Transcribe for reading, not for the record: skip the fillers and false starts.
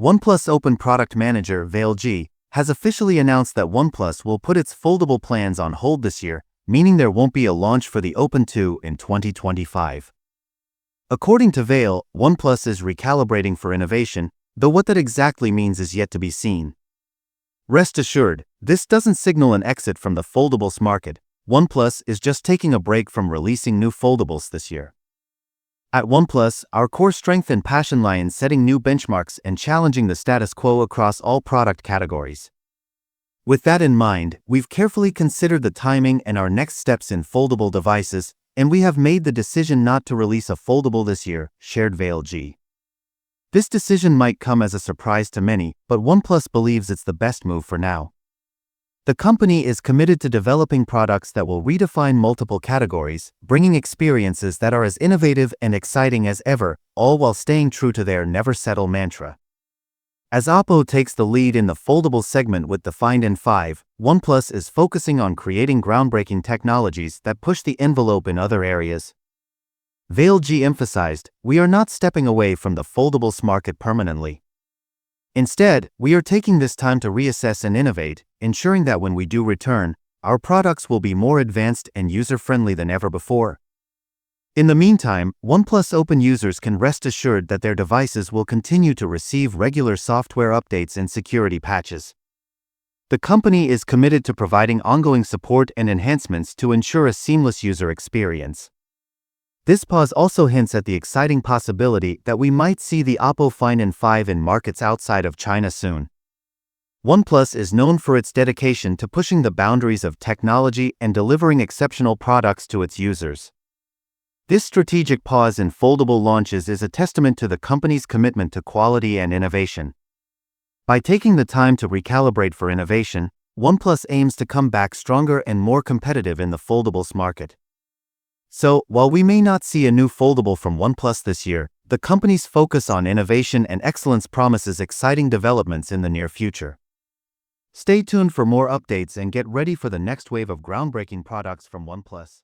OnePlus Open product manager Vail has officially announced that OnePlus will put its foldable plans on hold this year, meaning there won't be a launch for the Open 2 in 2025. According to Vail, OnePlus is recalibrating for innovation, though what that exactly means is yet to be seen. Rest assured, this doesn't signal an exit from the foldables market. OnePlus is just taking a break from releasing new foldables this year. At OnePlus, our core strength and passion lie in setting new benchmarks and challenging the status quo across all product categories. With that in mind, we've carefully considered the timing and our next steps in foldable devices, and we have made the decision not to release a foldable this year, shared Vail. This decision might come as a surprise to many, but OnePlus believes it's the best move for now. The company is committed to developing products that will redefine multiple categories, bringing experiences that are as innovative and exciting as ever, all while staying true to their never settle mantra. As Oppo takes the lead in the foldable segment with the Find N5, OnePlus is focusing on creating groundbreaking technologies that push the envelope in other areas. Vail emphasized, "We are not stepping away from the foldables market permanently. Instead, we are taking this time to reassess and innovate, ensuring that when we do return, our products will be more advanced and user-friendly than ever before." In the meantime, OnePlus Open users can rest assured that their devices will continue to receive regular software updates and security patches. The company is committed to providing ongoing support and enhancements to ensure a seamless user experience. This pause also hints at the exciting possibility that we might see the Oppo Find N5 in markets outside of China soon. OnePlus is known for its dedication to pushing the boundaries of technology and delivering exceptional products to its users. This strategic pause in foldable launches is a testament to the company's commitment to quality and innovation. By taking the time to recalibrate for innovation, OnePlus aims to come back stronger and more competitive in the foldables market. So, while we may not see a new foldable from OnePlus this year, the company's focus on innovation and excellence promises exciting developments in the near future. Stay tuned for more updates and get ready for the next wave of groundbreaking products from OnePlus.